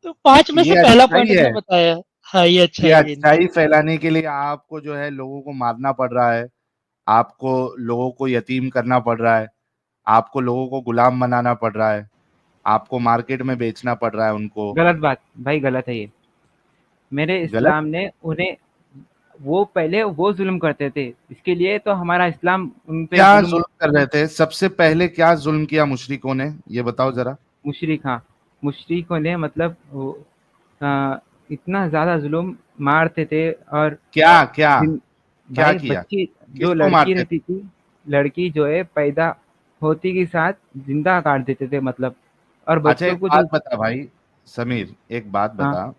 तो 5 में से ये पहला अच्छाई पॉइंट है, जो बताया। हाँ, ये ये अच्छाई है इनकी। अच्छाई फैलाने के लिए आपको जो है लोगों को मारना पड़ रहा है, आपको लोगों को यतीम करना पड़ रहा है, आपको लोगों को गुलाम बनाना पड़ रहा है, आपको मार्केट में बेचना पड़ रहा है उनको। गलत बात भाई, गलत है ये। मेरे गलत। इस्लाम ने उन्हें, वो पहले वो ज़ुल्म करते थे, इसके लिए तो हमारा इस्लाम उन पे क्या ज़ुल्म। जुल्म कर रहे थे? सबसे पहले क्या जुल्म किया मुशरिकों ने, ये बताओ जरा। मुशरिक, हाँ, मुशरिकों ने मतलब वो इतना ज़्यादा ज़ुल्म मारते थे। और क्या क्या जिन क्या भाई किया? बच्ची, जो किसको लड़की मारते थे? रहती थी, लड़की जो है पैदा होती के साथ ज़िंदा काट देते थे मतलब। और अच्छा बच्चों एक को बात जो, बता भाई, समीर एक बात हाँ, बता,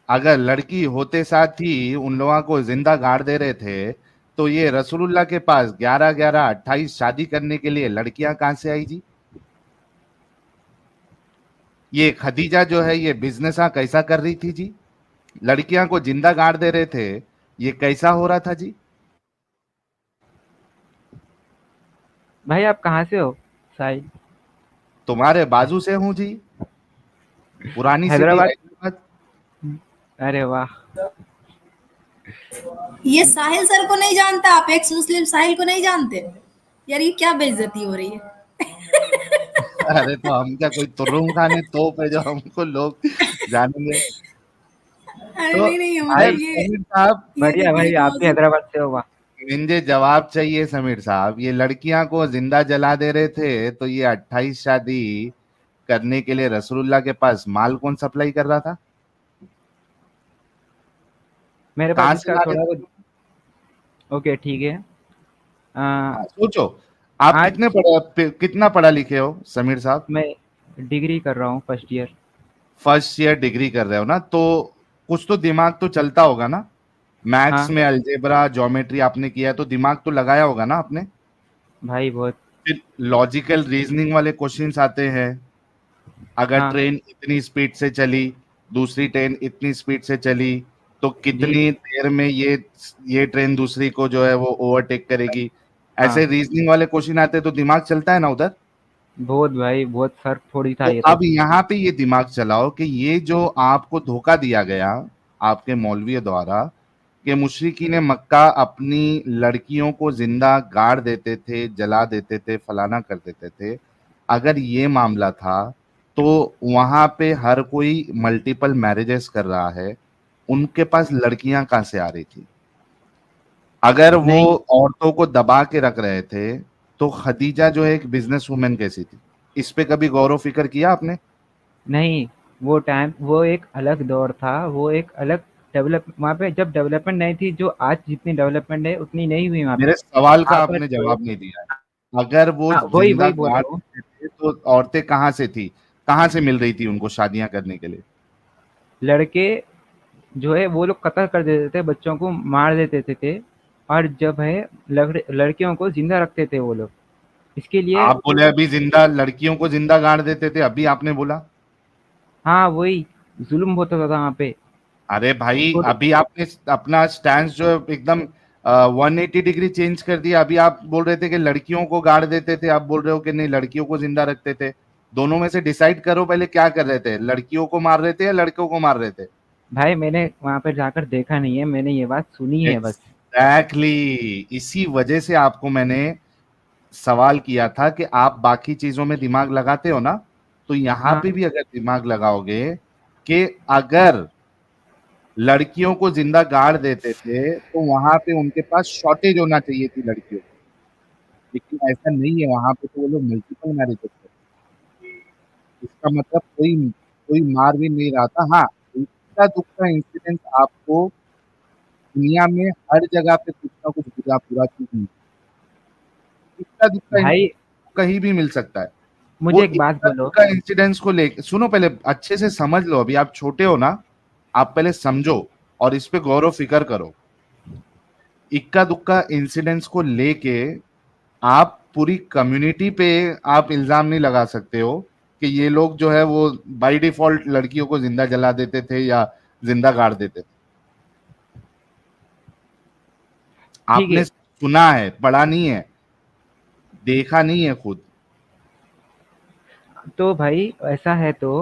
अगर लड़की होते साथ ही उन लोगों को जिंदा गाड़ दे रहे थे, तो ये रसूलुल्लाह के पास 11 11 28 शादी करने के लिए लड़कियां कहां से आई जी? ये खदीजा जो है ये बिजनेस कैसा कर रही थी जी? लड़कियां को जिंदा गाड़ दे रहे थे, ये कैसा हो रहा था जी? भाई आप कहाँ से हो साहिल? तुम्हारे बाजू से हूं जी, पुरानी सिटी हैदराबाद? हैदराबाद। अरे वाह। ये साहिल सर को नहीं जानता आप? एक्स मुस्लिम साहिल को नहीं जानते? यार ये क्या बेइज्जती हो रही है। अरे तो हम क्या कोई तुर्रुम खाने तोप है जो हमको लोग जानेंगे? अरे तो नहीं नहीं, आए मतलब समीर साहब, बढ़िया ये भाई, आप भी मौजूद। हैदराबाद से हो, वाह। मुझे जवाब चाहिए समीर साहब। ये लड़कियां को जिंदा जला दे रहे थे, तो ये 28 शादी करने के लिए रसूलुल्लाह के पास माल कौन सप्लाई कर रहा था? मेरे पास कहां से इसका ला रहे थोड़ा थे? बहुत। ओके, ठीक है। आ, हाँ, सोचो, आप आज कितना पढ़ा लिखे हो समीर साहब? मैं डिग्री कर रहा हूँ, first year. First year degree कर रहे हो ना, तो कुछ तो दिमाग तो चलता होगा ना। मैथ्स हाँ में अलजेब्रा ज्योमेट्री आपने किया है, तो दिमाग तो लगाया होगा ना आपने। भाई, बहुत। फिर लॉजिकल रीजनिंग वाले क्वेश्चंस आते हैं। अगर हाँ ट्रेन इतनी स्पीड से चली, दूसरी ट्रेन इतनी स्पीड से चली, तो जी। कितनी देर में ये ट्रेन दूसरी को जो है वो ओवरटेक करेगी। ऐसे हाँ, रीजनिंग वाले क्वेश्चन आते हैं, तो दिमाग चलता है ना उधर। बहुत भाई, बहुत सर थोड़ी था तो ये तो। अब यहाँ पे ये दिमाग चलाओ कि ये जो आपको धोखा दिया गया आपके मौलवियों द्वारा, कि मुशरिकी ने मक्का अपनी लड़कियों को जिंदा गाड़ देते थे, जला देते थे, फलाना कर देते थे। अगर ये मामला था, तो वहां पे हर कोई मल्टीपल मैरिजेस कर रहा है, उनके पास लड़कियां कहां से आ रही थी? अगर वो नहीं औरतों को दबा के रख रहे थे, तो खदीजा जो है एक बिजनेस वुमेन कैसी थी? इस पे कभी गौर व फिक्र किया आपने? नहीं, वो टाइम, वो एक अलग दौर था, वो एक अलग डेवलप, वहाँ पे जब डेवलपमेंट नहीं थी, जो आज जितनी डेवलपमेंट है उतनी नहीं हुई वहाँ पे। मेरे सवाल का वहाँ पर आपने जो है, जवाब नहीं दिया है। अगर वो हाँ वही जिंदा वही बोल गाड़ रहा हूँ। देते थे, तो औरतें कहाँ से थी? कहाँ से मिल रही थी उनको शादियां करने के लिए? लड़के जो है वो लोग कत्ल कर देते थे, बच्चों को मार देते थे। और जब है लड़कियों को जिंदा रखते थे वो लोग, इसके लिए। आप बोले अभी जिंदा लड़कियों को जिंदा गाड़ देते थे, अभी आपने बोला। हाँ, वही जुल्म होता था वहाँ पे। अरे भाई, छोटे, अभी आपने अपना स्टैंड जो है एकदम 180 डिग्री चेंज कर दिया। अभी आप बोल रहे थे कि लड़कियों को गाड़ देते थे, आप बोल रहे हो कि नहीं लड़कियों को जिंदा रखते थे। दोनों में से डिसाइड करो पहले, क्या कर रहे थे? लड़कियों को मार रहे थे या लड़कों को मार रहे थे? भाई मैंने वहाँ पर जाकर देखा नहीं है, मैंने ये बात सुनी है बस। एग्जैक्टली इसी वजह से आपको मैंने सवाल किया था कि आप बाकी चीजों में दिमाग लगाते हो ना, तो यहां हाँ पे भी अगर दिमाग लगाओगे कि अगर लड़कियों को जिंदा गाड़ देते थे, तो वहां पे उनके पास शॉर्टेज होना चाहिए थी लड़कियों की। लेकिन ऐसा नहीं है, वहां पे तो वो लोग मल्टीपल मैरिज करते हैं। इसका मतलब कोई कोई मार भी नहीं रहा था। हाँ, इसका दुखता इंसिडेंट आपको दुनिया में हर जगह पे कुछ ना कुछ बुरा बुरा चीज मिलती है। इसका दुखता भाई, कहीं भी मिल सकता है। वो मुझे एक बात इक्का बोलो। दुक्का इंसिडेंट्स को लेके सुनो, पहले अच्छे से समझ लो। अभी आप छोटे हो ना, आप पहले समझो और इस पे गौर व फिक्र करो। इक्का दुक्का इंसिडेंट्स को लेके आप पूरी कम्युनिटी पे आप इल्जाम नहीं लगा सकते हो कि ये लोग जो है वो बाय डिफॉल्ट लड़कियों को जिंदा जला देते थे या जिंदा गाड़ देते थे। ठीक आपने है, सुना है, पढ़ा नहीं है, देखा नहीं है खुद। तो भाई ऐसा है तो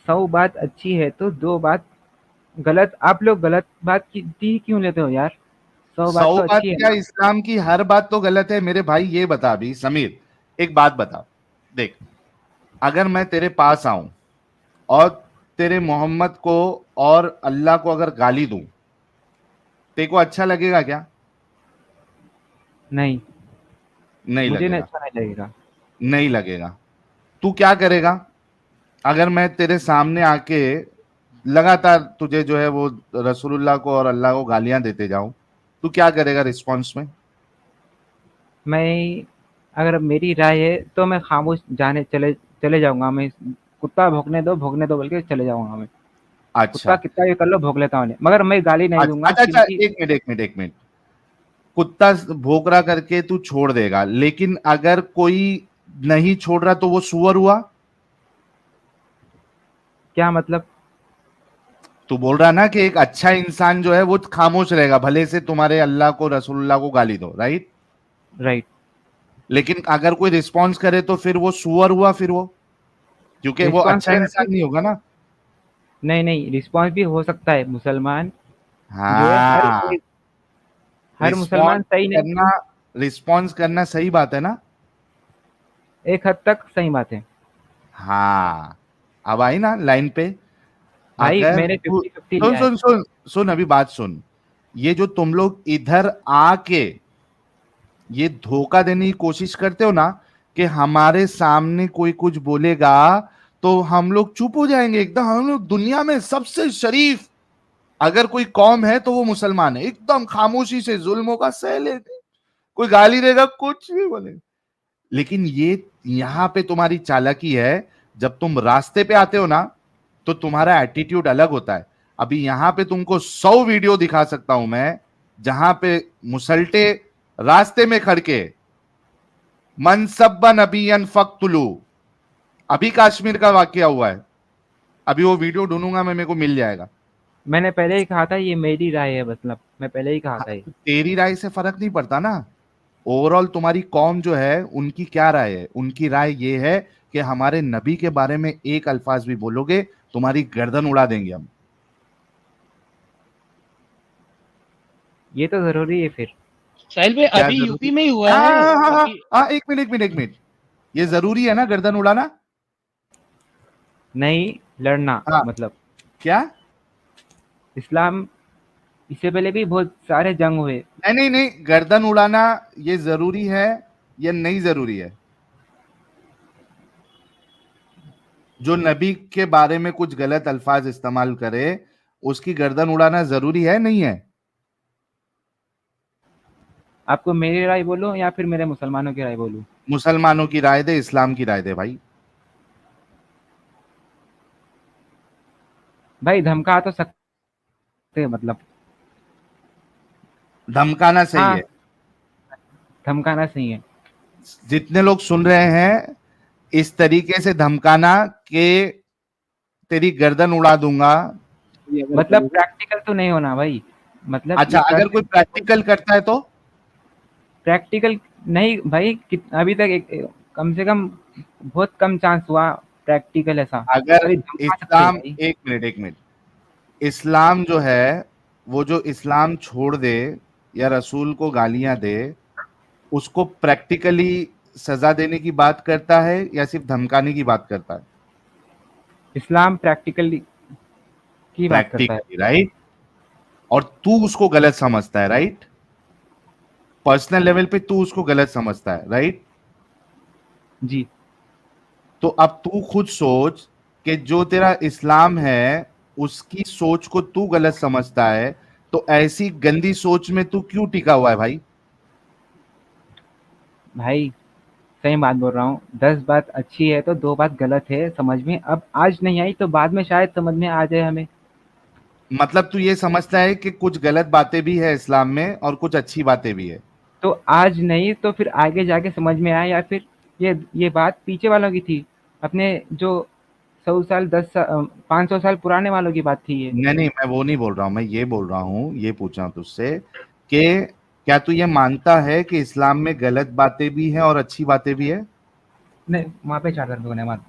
100 बात अच्छी है तो 2 बात गलत। आप लोग गलत बात की क्यों लेते हो यार? 100 बात 100 तो बात अच्छी है क्या, ना। इस्लाम की हर बात तो गलत है मेरे भाई। ये बता अभी समीर, एक बात बता, देख, अगर मैं तेरे पास आऊं और तेरे मोहम्मद को और अल्लाह को अगर गाली दूं, तेरे को अच्छा लगेगा क्या? नहीं, नहीं मुझे नहीं लगेगा। अच्छा नहीं लगेगा। नहीं लगेगा। तू क्या करेगा अगर मैं तेरे सामने आके लगातार तुझे जो है वो रसूलुल्लाह को और अल्लाह को गालियां देते जाऊं, तू क्या करेगा रिस्पॉन्स में? मैं अगर मेरी राय है तो मैं खामोश जाने चले चले जाऊँगा। मैं कुत्ता भौंकने दो बोल के चले जाऊँगा मैं। कुत्ता अच्छा कितना भी कर लो भौंक लेता हूँ उन्हें, मगर मैं गाली नहीं अच्छा दूँगा अच्छा अच्छा, क्योंकि एक मिनट। कुत्ता भौंकरा करके तू छोड़ देगा, लेकिन अगर कोई नहीं छोड़ रहा तो वो सुअर हुआ। क्या मतलब? तू बोल रहा ना कि एक अच्छा इंसान जो है वो खामोश रहेगा, भले से तुम्हारे अल्लाह को रसूलुल्लाह को गाली दो, राइट? राइट। लेकिन अगर कोई रिस्पॉन्स करे तो फिर वो सुअर हुआ, फिर वो, क्योंकि वो रिस्पॉन्स अच्छा करेगा इंसान तो नहीं होगा ना। नहीं, रिस्पॉन्स भी हो सकता है। मुसलमान जो है हाँ, हर मुसलमान रिस्पॉन्स सही नहीं। करना, रिस्पॉन्स करना सही बात है ना। एक हद तक सही बात है। हाँ, अब आई ना लाइन पे। भाई अगर मैंने तू 50-50 सुन लिया है। सुन सुन सुन, अभी बात सुन। ये जो तुम लोग इधर आके ये धोखा देने की कोशिश करते हो ना कि हमारे सामने कोई कुछ बोलेगा तो हम लोग चुप हो जाएंगे एकदम, हम लोग दुनिया में सबसे शरीफ अगर कोई कौम है तो वो मुसलमान है, एकदम खामोशी से जुल्मों का सह लेते, कोई गाली देगा कुछ भी बोले। लेकिन ये यहां पे तुम्हारी चालाकी है, जब तुम रास्ते पे आते हो ना तो तुम्हारा एटीट्यूड अलग होता है। अभी यहां पे तुमको 100 वीडियो दिखा सकता हूं मैं, जहां पे मुसल्टे रास्ते में खड़के मनसब्बा नबियन फक्तुलू, अभी कश्मीर का वाकया हुआ है, अभी वो वीडियो ढूंढूंगा मैं, मेरे को मिल जाएगा। मैंने पहले ही कहा था ये मेरी राय है, मतलब मैं पहले ही कहा हाँ, था ये। तो तेरी राय से फर्क नहीं पड़ता ना। ओवरऑल तुम्हारी कौम जो है उनकी क्या राय है? उनकी राय ये है कि हमारे नबी के बारे में एक अल्फाज भी बोलोगे तुम्हारी गर्दन उड़ा देंगे हम। ये तो ज़रूरी है फिर। साहिल भाई क्या अभी जरूरी? यूपी में ही हुआ हाँ है हाँ हाँ हाँ अभी। हाँ, एक मिनट, ये जरूरी है ना गर्दन उड़ाना? नहीं, लड़ना हाँ, मतलब। क्या? इस्लाम इससे पहले भी बहुत सारे जंग हुए। नहीं, गर्दन उड़ाना ये जरूरी है या नहीं जरूरी है? जो नबी के बारे में कुछ गलत अल्फाज इस्तेमाल करे उसकी गर्दन उड़ाना जरूरी है नहीं है? आपको मेरी राय बोलूँ या फिर मेरे मुसलमानों की राय बोलूँ? मुसलमानों की राय दे, इस्लाम की राय दे भाई। भाई धमका तो सकते हैं मतलब। धमकाना सही है। हाँ, धमकाना सही है। जितने लोग सुन रहे हैं, इस तरीके से धमकाना कि तेरी गर्दन उड़ा दूंगा, ये अगर मतलब करोगे। प्रैक्टिकल तो नहीं होना भाई। मतलब अच्छा, ये कर अगर कोई प्रैक्टिकल करता है तो? प्रैक्टिकल नहीं भाई। अभी तक कम से कम बहुत कम चांस हुआ प्रैक्टिकल ऐसा। अगर अभी धमका सकते हैं इस्लाम, भाई। एक मिनट, इस्लाम जो है वो जो इस्लाम छोड़ दे या रसूल को गालियां दे, उसको प्रैक्टिकली सजा देने की बात करता है या सिर्फ धमकाने की बात करता है? इस्लाम प्रैक्टिकल की बात करता है। Practically, right? और तू उसको गलत समझता है, राइट? पर्सनल लेवल पे तू उसको गलत समझता है, राइट? जी। तो अब तू खुद सोच कि जो तेरा इस्लाम है उसकी सोच को तू गलत समझता है, तो ऐसी गंदी सोच में तू क्यों टिका हुआ है भाई? भाई सही बात बोल रहा हूँ। 10 बात अच्छी है तो 2 बात गलत है समझ में। अब आज नहीं आई तो बाद में शायद समझ में आ जाए हमें। मतलब तू ये समझता है कि कुछ गलत बातें भी है इस्लाम में और कुछ अच्छी बातें भी है? तो आज नहीं तो फिर आगे जाके समझ में आए, या फिर ये बात पीछे वालों की थी। अपने जो 100 साल 500 साल पुराने वालों की बात थी ये। नहीं, मैं वो नहीं बोल रहा हूं, मैं ये बोल रहा हूं, ये पूछ रहा हूं तुझसे कि क्या तू ये मानता है कि इस्लाम में गलत बातें भी हैं और अच्छी बातें भी है? नहीं, वहाँ पे चार्जर पे होने मत।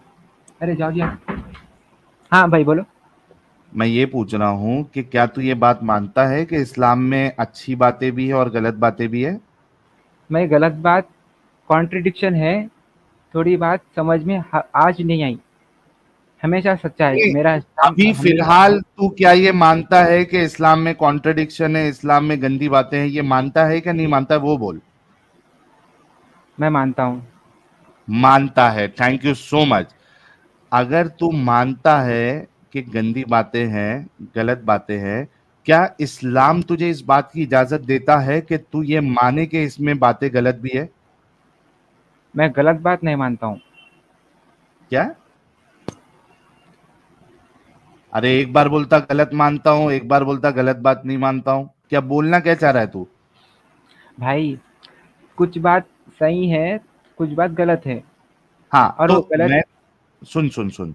अरे जाओ जी आप। हाँ भाई बोलो। मैं ये पूछ रहा हूँ कि क्या तू ये बात मानता है कि इस्लाम में अच्छी बातें भी है और गलत बातें भी है? मैं गलत बात, कॉन्ट्रडिक्शन है, थोड़ी बात समझ में आज नहीं आई, हमेशा सच्चा है नहीं, मेरा इस्लाम अभी हमेशा। फिलहाल तू क्या ये मानता है कि इस्लाम में कॉन्ट्रडिक्शन है, इस्लाम में गंदी बातें हैं, ये मानता है क्या नहीं मानता है, वो बोल। मैं मानता हूँ। मानता है, थैंक यू सो मच। अगर तू मानता है कि गंदी बातें हैं, गलत बातें हैं, क्या इस्लाम तुझे इस बात की इजाजत देता है कि तू ये माने कि इसमें बातें गलत भी है? मैं गलत बात नहीं मानता हूँ। क्या? अरे एक बार बोलता गलत मानता हूं, एक बार बोलता गलत बात नहीं मानता हूं, क्या बोलना क्या चाह रहा है तू? भाई कुछ बात सही है, कुछ बात गलत है, हाँ और तो वो गलत। मैं, सुन सुन सुन,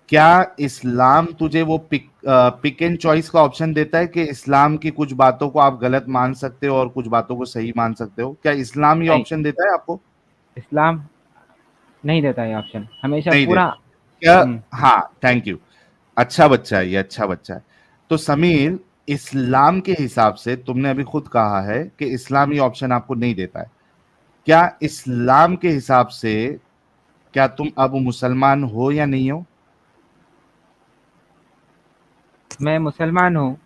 क्या इस्लाम तुझे वो पिक एंड चॉइस का ऑप्शन देता है कि इस्लाम की कुछ बातों को आप गलत मान सकते हो और कुछ बातों को सही मान सकते हो? क्या इस्लाम ये नहीं, ऑप्शन देता है आपको? इस्लाम नहीं देता है ऑप्शन, हमेशा नहीं पूरा। देता क्या? हम्म, हाँ, थैंक यू। अच्छा बच्चा है ये, अच्छा बच्चा है। तो समीर, इस्लाम के हिसाब से तुमने अभी खुद कहा है कि इस्लाम ये ऑप्शन आपको नहीं देता है। क्या इस्लाम के हिसाब से क्या तुम अब मुसलमान हो या नहीं हो? मैं मुसलमान हूँ।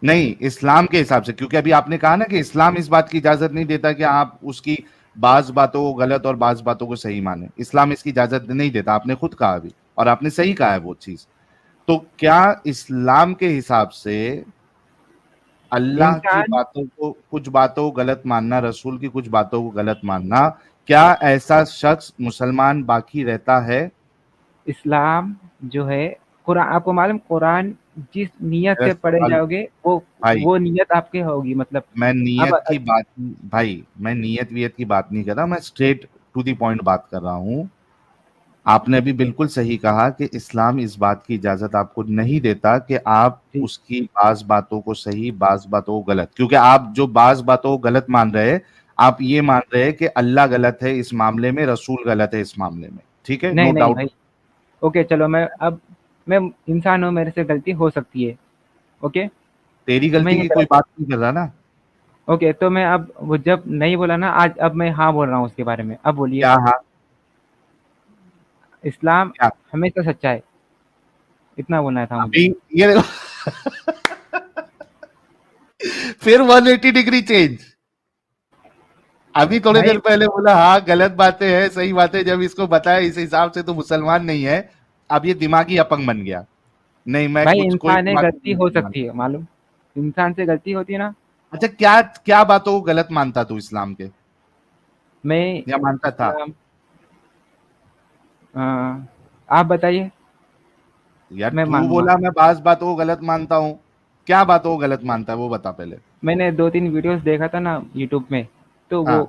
नहीं, इस्लाम के हिसाब से, क्योंकि अभी आपने कहा ना कि इस्लाम इस बात की इजाजत नहीं देता कि आप उसकी बाज बातों को गलत और बाज बातों को सही माने। इस्लाम इसकी इजाजत नहीं देता, आपने खुद कहा अभी, और आपने सही कहा है वो चीज। तो क्या इस्लाम के हिसाब से अल्लाह की इंसान, बातों को, कुछ बातों को गलत मानना, रसूल की कुछ बातों को गलत मानना, क्या ऐसा शख्स मुसलमान बाकी रहता है? इस्लाम जो है, कुरान आपको मालूम, कुरान जिस नियत मेरा से पढ़े सवाल, जाओगे वो भाई, वो नियत आपके होगी, मतलब। मैं अब नियत की बात, भाई मैं नियत वियत की बात नहीं कर रहा, मैं स्ट्रेट टू द पॉइंट बात कर रहा हूं। आपने अभी बिल्कुल सही कहा कि इस्लाम इस बात की इजाजत आपको नहीं देता कि आप जी, उसकी बाज बातों को सही, बाज बातों को गलत, क्योंकि आप जो बाज बातों को गलत मान रहे हैं, आप ये मान रहे हैं कि अल्लाह गलत है इस मामले में, रसूल गलत है इस मामले में। ठीक है, नो नहीं नहीं डाउट। भाई, ओके चलो, मैं इंसान हूँ, मेरे से गलती हो सकती है। ओके, तेरी मैं गलती ये की कोई गलत, बात नहीं कर रहा ना। ओके तो मैं अब वो जब नहीं बोला ना आज, अब मैं हाँ बोल रहा हूँ उसके बारे में, अब बोलिए। क्या? हाँ, इस्लाम क्या? हमेशा सच्चा है, इतना बोलना था मुझे। अभी ये देखो फिर 180 डिग्री चेंज। अभी थोड़ी भाई देर पहले बोला हाँ गलत बातें हैं, सही बातें, जब इसको बताया इस हिसाब से तो मुसलमान नहीं है, अब ये दिमागी अपंग बन गया। नहीं, मैं भाई कुछ कोई इंसान है, बात गलती हो नहीं सकती मानता। है, मालूम, इंसान से गलती होती है ना। अच्छा, क्या क्या बातों को गलत मानता तू इस्लाम के, मैं या मानता था? इस्लाम, अ, आप बताइए। यार मैं तू मानूंगा। बोला मैं बास बातों को गलत मानता हूँ, क्या बातों को गलत मानता है वो बता पहले। मैंने 2-3 वीडियोस देखा था ना यूट्यूब में, तो वो हाँ,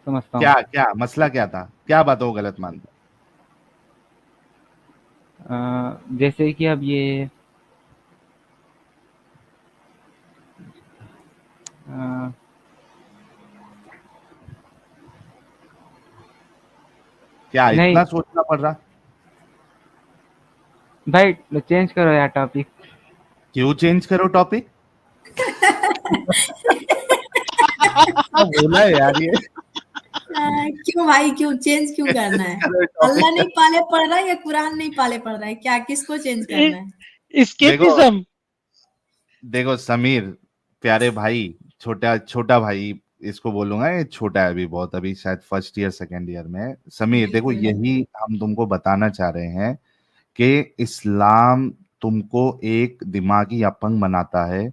समझता हूँ। क्या क्या मसला क्या था, क्या बातों को गलत मानता? जैसे कि अब ये, अ, क्या नहीं इतना सोचना पड़ रहा? भाई, चेंज करो यार टॉपिक। क्यों चेंज करो टॉपिक? क्या बोला है यार ये? क्यों भाई, क्यों चेंज क्यों करना है? करो अल्लाह टॉपिक। नहीं पाले पड़ रहा है या कुरान नहीं पाले पड़ रहा है? क्या, किसको चेंज करना है? देखो एस्केपिज्म। देखो समीर, प्यारे भाई, छोटा छोटा भाई इसको बोलूंगा, ये छोटा है अभी बहुत, अभी शायद फर्स्ट ईयर सेकेंड ईयर में है। समीर देखो, बिल्कुल नहीं। यही हम तुमको बताना चाह रहे हैं कि इस्लाम तुमको एक दिमागी अपंग बनाता है,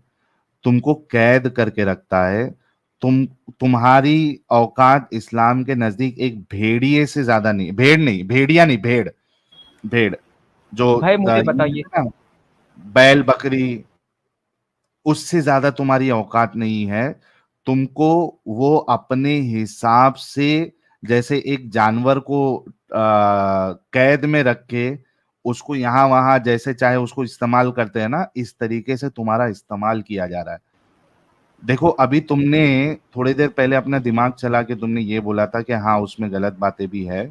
तुमको कैद करके रखता है। तुम्हारी औकात इस्लाम के नजदीक एक भेड़िए से ज्यादा नहीं, भेड़ नहीं, भेड़िया नहीं, भेड़, भेड़ जो भाई मुझे ये बताइए। कहते हैं ना, बैल बकरी, उससे ज्यादा तुम्हारी औकात नहीं है। तुमको वो अपने हिसाब से, जैसे एक जानवर को कैद में रख के उसको यहां वहां जैसे चाहे उसको इस्तेमाल करते हैं ना, इस तरीके से तुम्हारा इस्तेमाल किया जा रहा है। देखो अभी तुमने थोड़ी देर पहले अपना दिमाग चला के तुमने ये बोला था कि हाँ उसमें गलत बातें भी है,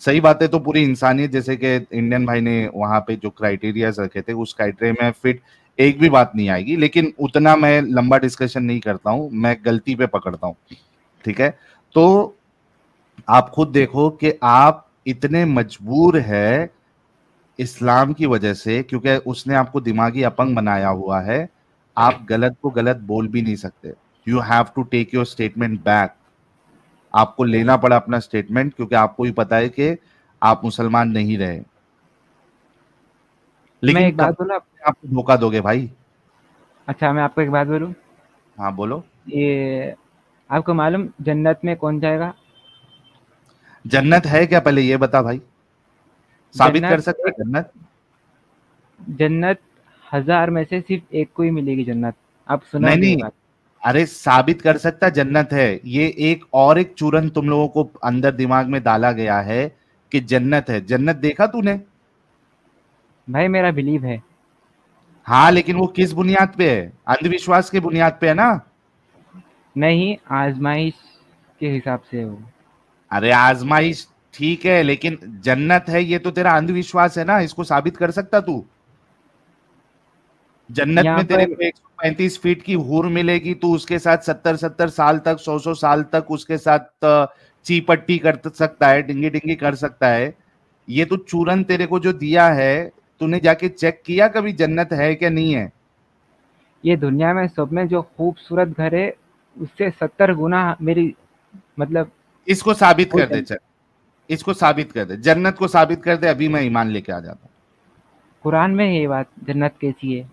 सही बात है, तो पूरी इंसानियत, जैसे कि इंडियन भाई ने वहां पे जो क्राइटेरिया रखे थे उस क्राइटेरिया में फिट एक भी बात नहीं आएगी, लेकिन उतना मैं लंबा डिस्कशन नहीं करता हूं, मैं गलती पे पकड़ता हूं। ठीक है, तो आप खुद देखो कि आप इतने मजबूर है इस्लाम की वजह से, क्योंकि उसने आपको दिमागी अपंग बनाया हुआ है, आप गलत को गलत बोल भी नहीं सकते। You have to take your statement back. आपको लेना पड़ा अपना स्टेटमेंट, क्योंकि आपको भी पता है कि आप मुसलमान नहीं रहे। मैं लेकिन एक बात कब बोला। आप धोखा दोगे भाई? अच्छा, मैं आपको एक बात बोलूं। हाँ बोलो। ये आपको मालूम जन्नत में कौन जाएगा? जन्नत है क्या, पहले ये बता भाई, साबित कर जन्नत सकता है एक जन्नत? जन्नत 1000 में से सिर्फ एक को ही मिलेगी जन्नत। आप नहीं सुनोगे ये नहीं, बात? अरे साबित कर सकता जन्नत है, ये एक और एक चूरन तुम लोगों को अंदर दिमाग में डाला गया है कि जन्नत है। जन्नत देखा तूने? भाई मेरा बिलीव है। हाँ, लेकिन वो किस बुनियाद पे है? अंधविश्वास के बुनियाद पे है ना? नहीं, आजमाइश के हिसाब से हो। अरे आजमाइश ठीक है, लेकिन जन्नत है ये तो तेरा अंधविश्वास है ना, इसको साबित कर सकता तू? जन्नत यहाँ में तेरे पर को 135 फीट की हूर मिलेगी, तू उसके साथ 70-70 साल तक, 100-100 साल तक उसके साथ चीपट्टी कर सकता है, डिंगी डिंगी कर सकता है। ये तो चूरन तेरे को जो दिया है, तूने जाके चेक किया कभी जन्नत है क्या नहीं है? ये दुनिया में सब में जो खूबसूरत घर है उससे 70 गुना मेरी मतलब इसको साबित वो कर दे, चल इसको साबित कर दे, जन्नत को साबित कर दे, अभी मैं ईमान लेके आ जाता हूँ। कुरान में है ये बात, जन्नत कैसी है।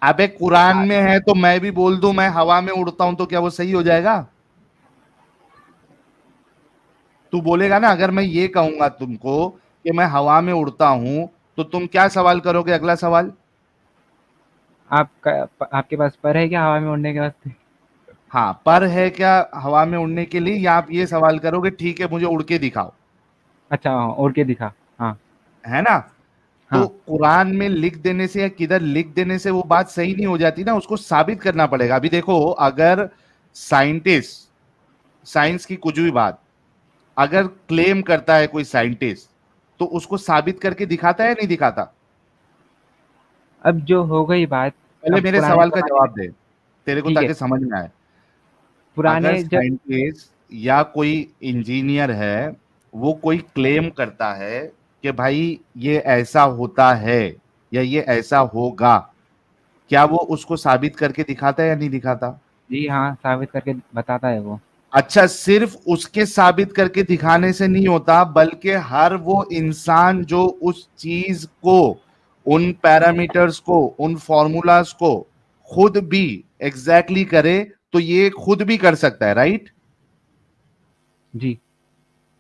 अबे कुरान में है तो मैं भी बोल दूं मैं हवा में उड़ता हूं तो क्या वो सही हो जाएगा? तू बोलेगा ना, अगर मैं ये कहूंगा तुमको कि मैं हवा में उड़ता हूं, तो तुम क्या सवाल करोगे, अगला सवाल? आपका आपके पास पर है क्या हवा में उड़ने के वास्ते? हाँ, पर है क्या हवा में उड़ने के लिए, या आप ये सवाल करोगे ठीक है मुझे उड़ के दिखाओ? अच्छा, हाँ, उड़ के दिखा। हाँ है ना? तो हाँ। कुरान में लिख देने से या किधर लिख देने से वो बात सही नहीं हो जाती ना, उसको साबित करना पड़ेगा। अभी देखो, अगर साइंटिस्ट, साइंस की कुछ भी बात अगर क्लेम करता है कोई साइंटिस्ट, तो उसको साबित करके दिखाता है नहीं दिखाता? अब जो हो गई बात। पहले अब मेरे पुराने सवाल का जमाने में, जवाब दे, तेरे को ठीक ताकि है, समझ में आए। अगर पुराने जब साइंटिस्ट या कोई इंजीनियर है, वो कोई क्लेम करता है कि भाई ये ऐसा होता है या ये ऐसा होगा, क्या वो उसको साबित करके दिखाता है या नहीं दिखाता? जी हाँ, साबित करके बताता है वो। अच्छा, सिर्फ उसके साबित करके दिखाने से नहीं होता, बल्कि हर वो इंसान जो उस चीज को, उन पैरामीटर्स को, उन फॉर्मूलाज को खुद भी एग्जैक्टली करे, तो ये खुद भी कर सकता है, राइट? जी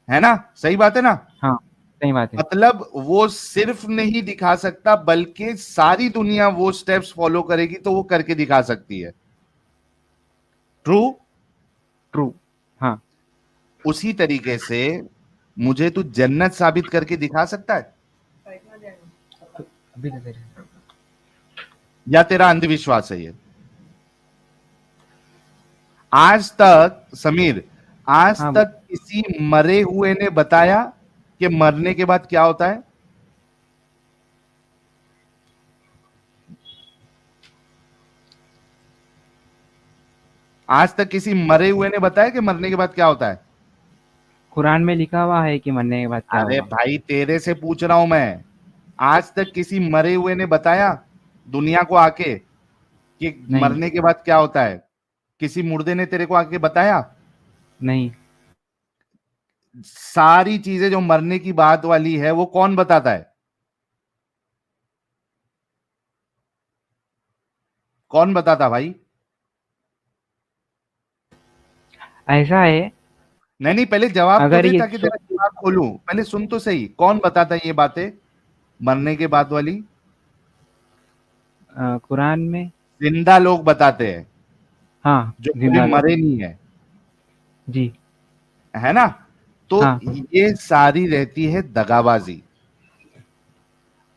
है ना? सही बात है ना? हाँ, सही बात है। मतलब वो सिर्फ नहीं दिखा सकता, बल्कि सारी दुनिया वो स्टेप्स फॉलो करेगी तो वो करके दिखा सकती है। ट्रू? ट्रू। हाँ। उसी तरीके से मुझे तू जन्नत साबित करके दिखा सकता है, अभी नजर या तेरा अंधविश्वास है ये? आज तक समीर, आज हाँ। तक किसी मरे हुए ने बताया कि मरने के बाद क्या होता है? आज तक किसी मरे हुए ने बताया कि मरने के बाद क्या होता है? कुरान में लिखा हुआ है कि मरने के बाद क्या अरे होगा। भाई तेरे से पूछ रहा हूं मैं, आज तक किसी मरे हुए ने बताया दुनिया को आके कि नहीं। मरने के बाद क्या होता है? किसी मुर्दे ने तेरे को आके बताया? नहीं। सारी चीजें जो मरने की बात वाली है वो कौन बताता है? कौन बताता भाई? ऐसा है, नहीं नहीं, पहले जवाब तो अगर दे ये ताकि तेरा दिमाग खोलूं। पहले सुन तो सही, कौन बताता है ये बातें मरने के बाद वाली? कुरान में। जिंदा लोग बताते हैं, हाँ, जो कभी जिंदा लोग। मरे नहीं है। जी। है ना? तो हाँ। ये सारी रहती है दगाबाजी।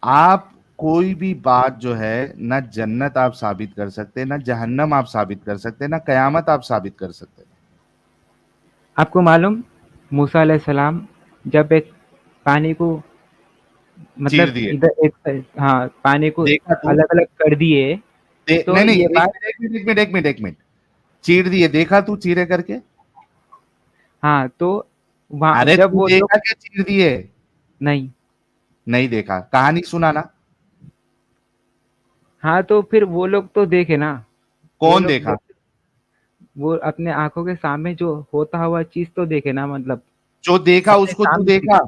आप कोई भी बात जो है, ना जन्नत आप साबित कर सकते, ना जहन्नम आप साबित कर सकते, ना कयामत आप साबित कर सकते। आपको मालूम, मूसा अलैहिस्सलाम जब एक पानी को चीर मतलब दिए। इधर एक, हाँ पानी को देखा तू? अलग अलग कर दिए। तो नहीं नहीं, ये बात, एक मिनट, चीर दिए, देखा तू चीरे करके? हाँ तो वहाँ अरे जब तू वो लोग, देखा क्या चीर दिए? नहीं, नहीं देखा, कहानी सुनाना। हाँ तो फिर वो लोग तो देखे ना, वो कौन लोग देखा? वो अपने आंखों के सामने जो होता हुआ चीज तो देखे ना, मतलब जो देखा अपने उसको तू सामने देखा?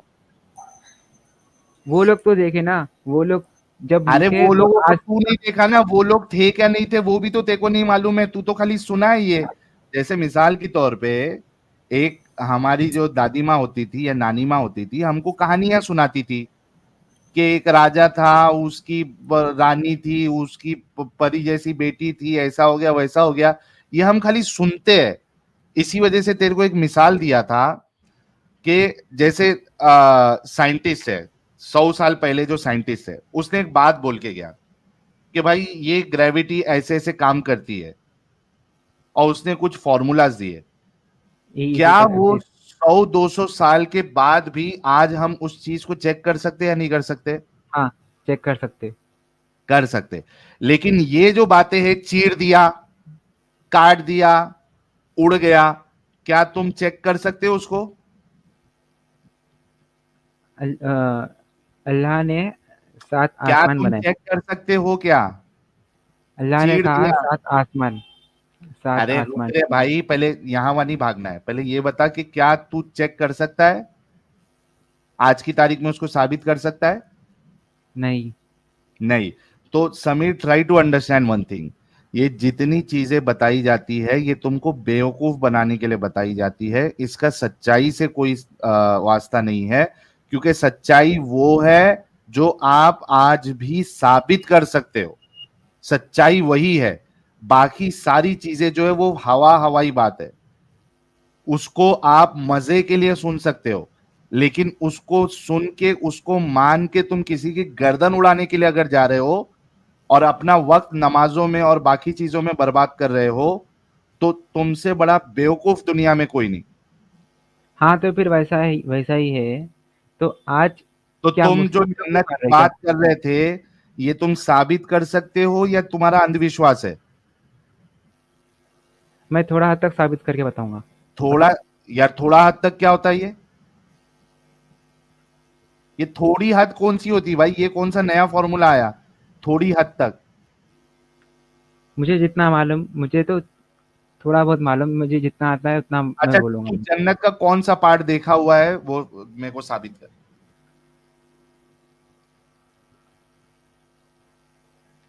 वो लोग तो देखे ना, वो लोग जब अरे लिखे वो तो लोगों को आज, तू नहीं देखा ना, वो लोग थे क्या नहीं थे वो भी तो तेको नहीं मालूम है, तू तो खाली सुना है ये। जैसे मिसाल के तौर पे एक हमारी जो दादी माँ होती थी या नानी माँ होती थी, हमको कहानियां सुनाती थी कि एक राजा था, उसकी रानी थी, उसकी परी जैसी बेटी थी, ऐसा हो गया वैसा हो गया। ये हम खाली सुनते हैं। इसी वजह से तेरे को एक मिसाल दिया था कि जैसे साइंटिस्ट है, 100 साल पहले जो साइंटिस्ट है उसने एक बात बोल के गया कि भाई ये ग्रेविटी ऐसे ऐसे काम करती है, और उसने कुछ फॉर्मूलाज दिए। क्या वो 100-200 साल के बाद भी आज हम उस चीज को चेक कर सकते हैं या नहीं कर सकते? हाँ चेक कर सकते। कर सकते। लेकिन ये जो बातें हैं, चीर दिया, काट दिया, उड़ गया, क्या तुम चेक कर सकते हो उसको? अल्लाह ने 7 क्या आसमान तुम बनाए। चेक कर सकते हो क्या? अल्लाह ने चीर कहा दिया। 7 आसमान, 7 अरे रुक आसमान। रे भाई, पहले यहां वहां नहीं भागना है, पहले ये बता कि क्या तू चेक कर सकता है, आज की तारीख में उसको साबित कर सकता है? नहीं। नहीं। तो Sameer, try to understand one thing. ये जितनी चीजें बताई जाती है ये तुमको बेवकूफ बनाने के लिए बताई जाती है, इसका सच्चाई से कोई वास्ता नहीं है। क्योंकि सच्चाई वो है जो आप आज भी साबित कर सकते हो। सच्चाई वही है। बाकी सारी चीजें जो है वो हवाई बात है। उसको आप मजे के लिए सुन सकते हो, लेकिन उसको सुन के, उसको मान के तुम किसी की गर्दन उड़ाने के लिए अगर जा रहे हो और अपना वक्त नमाजों में और बाकी चीजों में बर्बाद कर रहे हो, तो तुमसे बड़ा बेवकूफ दुनिया में कोई नहीं। हाँ तो फिर वैसा ही है। तो आज तो क्या तुम जो मुस्लिम लोग भी जन्नत कर की रहे क्या? बात कर रहे थे, ये तुम साबित कर सकते हो या तुम्हारा अंधविश्वास है? मैं थोड़ा हद तक साबित करके बताऊंगा। थोड़ा, यार थोड़ा हद तक क्या होता है ये थोड़ी हद कौन सी होती है भाई? ये कौन सा नया फॉर्मूला आया, थोड़ी हद तक? मुझे जितना मालूम, मुझे तो थोड़ा बहुत मालूम, मुझे जितना आता है उतना मैं अच्छा, बोलूंगा। तू जन्नत का कौन सा पार्ट देखा हुआ है वो मेरे को साबित कर।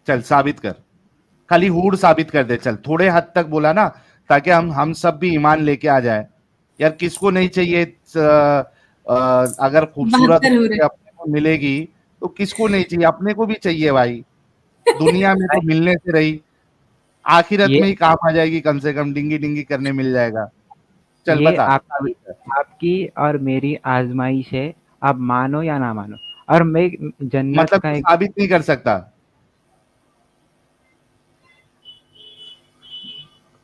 चल साबित कर, खाली हूड़ साबित कर दे। चल थोड़े हद तक बोला ना, ताकि हम सब भी ईमान लेके आ जाए। यार किसको नहीं चाहिए अगर खूबसूरत 72 हो रहे। अपने को मिलेगी तो किसको नहीं चाहिए? अपने को भी चाहिए भाई। दुनिया में तो मिलने से रही, आखिरत ये में ही काम आ जाएगी, कम से कम डिंगी डिंगी करने मिल जाएगा। चल ये बता, आपकी साबित कर। आपकी और मेरी आजमाइश है, आप मानो या ना मानो। और मैं जन्नत मतलब का तू एक साबित नहीं कर सकता?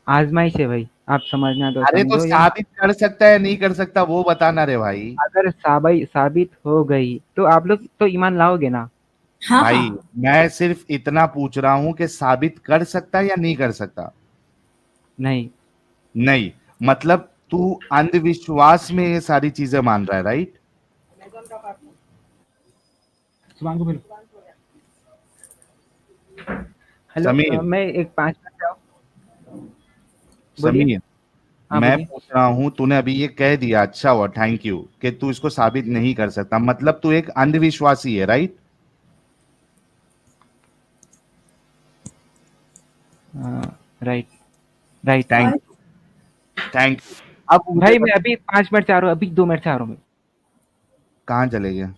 आजमाइश है भाई, आप समझना तो अरे तो समझो, या साबित कर सकता है नहीं कर सकता वो बताना रे भाई। अगर साबित हो गई तो आप लोग तो ईमान लाओगे ना। हाँ भाई हाँ। मैं सिर्फ इतना पूछ रहा हूं कि साबित कर सकता है या नहीं कर सकता? नहीं। नहीं। मतलब तू अंधविश्वास में ये सारी चीजें मान रहा है, राइट? हेलो, समीर, मैं एक 5 मिनट से बोलिए। समीर, हाँ मैं बोलिए। पूछ रहा हूं, तूने अभी ये कह दिया, अच्छा हुआ, थैंक यू, कि तू इसको साबित नहीं कर सकता, मतलब तू एक अंधविश्वासी है, right? Right right. Thank thank अब मुझे भाई मैं बता, अभी 5 मिनट से आ रहा हूँ, अभी 2 मिनट से आ रहा हूँ मैं। कहाँ चले गया?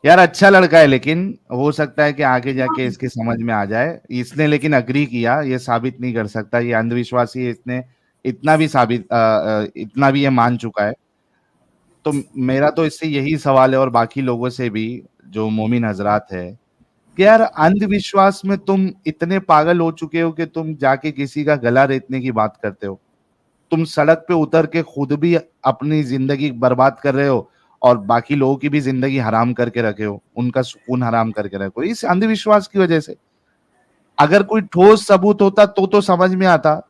यार अच्छा लड़का है, लेकिन हो सकता है कि आगे जाके इसके समझ में आ जाए। इसने लेकिन अग्री किया, ये साबित नहीं कर सकता, ये अंधविश्वासी है, इसने इतना भी इतना भी ये मान चुका है। तो मेरा तो इससे यही सवाल है, और बाकी लोगों से भी जो मोमिन हजरात है, कि यार अंधविश्वास में तुम इतने पागल हो चुके हो कि तुम जाके किसी का गला रेतने की बात करते हो। तुम सड़क पे उतर के खुद भी अपनी जिंदगी बर्बाद कर रहे हो, और बाकी लोगों की भी जिंदगी हराम करके रखे हो, उनका सुकून हराम करके रखे हो इस अंधविश्वास की वजह से। अगर कोई ठोस सबूत होता तो समझ में आता।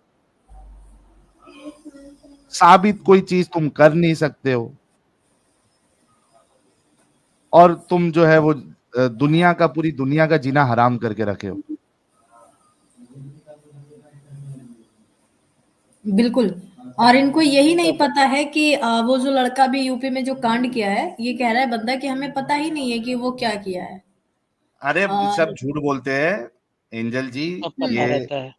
साबित कोई चीज तुम कर नहीं सकते हो, और तुम जो है वो दुनिया का, पूरी दुनिया का जीना हराम करके रखे हो। बिल्कुल। और इनको यही नहीं पता है कि वो जो लड़का भी यूपी में जो कांड किया है, ये कह रहा है बंदा कि हमें पता ही नहीं है कि वो क्या किया है। अरे सब और झूठ बोलते हैं एंजल जी, सब पता ये रहता है।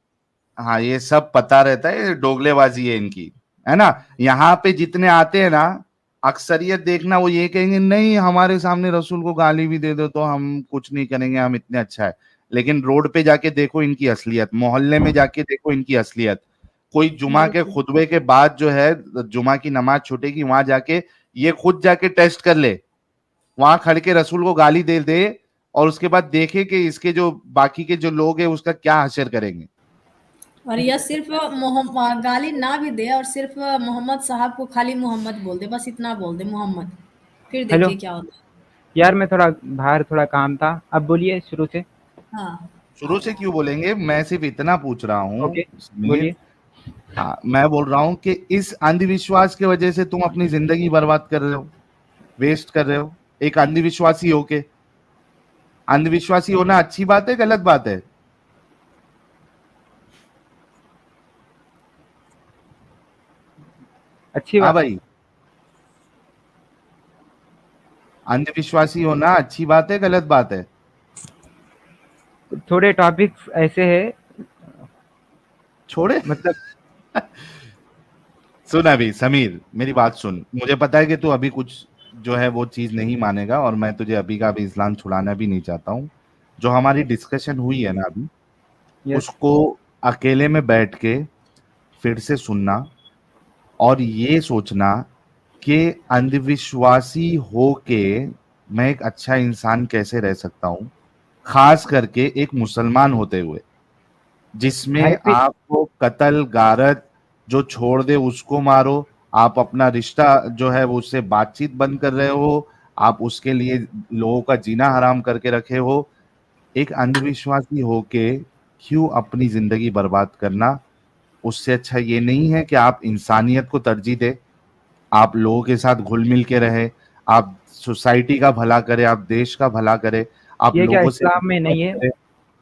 हाँ ये सब पता रहता है, ये डोगलेबाजी है इनकी, है ना। यहाँ पे जितने आते हैं ना, अक्सरियत देखना वो ये कहेंगे नहीं हमारे सामने रसूल को गाली भी दे दो तो हम कुछ नहीं करेंगे, हम इतने अच्छा है। लेकिन रोड पे जाके देखो इनकी असलियत, मोहल्ले में जाके देखो इनकी असलियत। कोई जुमा के बिल्कुल। खुतबे के बाद जो है, जुमा की नमाज छूटेगी, वहां जाके ये खुद जाके टेस्ट कर ले, वहां खड़ के रसूल को गाली दे दे, और उसके बाद देखे कि इसके जो बाकी के जो लोग हैं उसका क्या हशर करेंगे। और यह सिर्फ गाली ना भी दे और सिर्फ मोहम्मद साहब को खाली मोहम्मद बोल दे, बस इतना बोल दे मोहम्मद, फिर हेलो देखिए क्या होता यार, मैं थोड़ा बाहर थोड़ा काम था, अब बोलिए शुरू से। है। हाँ। शुरू से क्यों बोलेंगे, मैं सिर्फ इतना पूछ रहा हूँ ओके, समीर। बोलिए। हाँ, मैं बोल रहा हूँ कि इस अंधविश्वास की वजह से तुम अपनी जिंदगी बर्बाद कर रहे हो, वेस्ट कर रहे हो, एक अंधविश्वासी होके। अंधविश्वासी होना अच्छी बात है, गलत बात है? अच्छी हाँ बात। भाई, अंधविश्वासी होना अच्छी बात है, गलत बात है? थोड़े टॉपिक्स ऐसे है, छोड़े मतलब सुन अभी समीर, मेरी बात सुन, मुझे पता है कि तू अभी कुछ जो है वो चीज नहीं मानेगा, और मैं तुझे अभी का अभी इस्लाम छुड़ाना भी नहीं चाहता हूँ। जो हमारी डिस्कशन हुई है ना अभी, यस, उसको अकेले में बैठ के फिर से सुनना, और ये सोचना कि अंधविश्वासी होके मैं एक अच्छा इंसान कैसे रह सकता हूँ, खास करके एक मुसलमान होते हुए, भाई जिसमें फिर आपको कत्ल गारत जो छोड़ दे उसको मारो, आप अपना रिश्ता जो है वो उससे बातचीत बंद कर रहे हो, आप उसके लिए लोगों का जीना हराम करके रखे हो। एक अंधविश्वासी होके क्यों अपनी जिंदगी बर्बाद करना? उससे अच्छा ये नहीं है कि आप इंसानियत को तरजीह दे, आप लोगों के साथ घुल मिल के रहे, आप सोसाइटी का भला करे, आप देश का भला करे, आप ये क्या लोगों से इस्लाम में नहीं है? करे।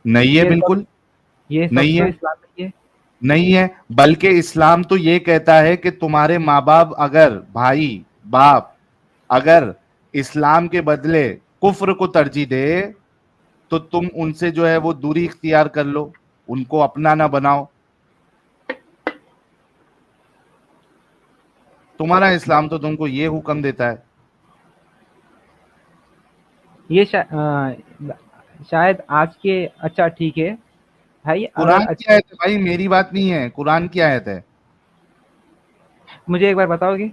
नहीं है, ये सब बिल्कुल ये सब नहीं तो है, इस्लाम में ही है। नहीं है। बल्कि इस्लाम तो ये कहता है कि तुम्हारे माँ बाप अगर, भाई बाप अगर इस्लाम के बदले कुफ्र को तरजीह दे, तो तुम उनसे जो है वो दूरी इख्तियार कर लो, उनको अपना ना बनाओ। तुम्हारा इस्लाम तो तुमको ये हुक्म देता है। ये शायद आज के, अच्छा ठीक है भाई, अगर कुरान की आयत है भाई, मेरी बात नहीं है, कुरान की आयत है। मुझे एक बार बताओगे,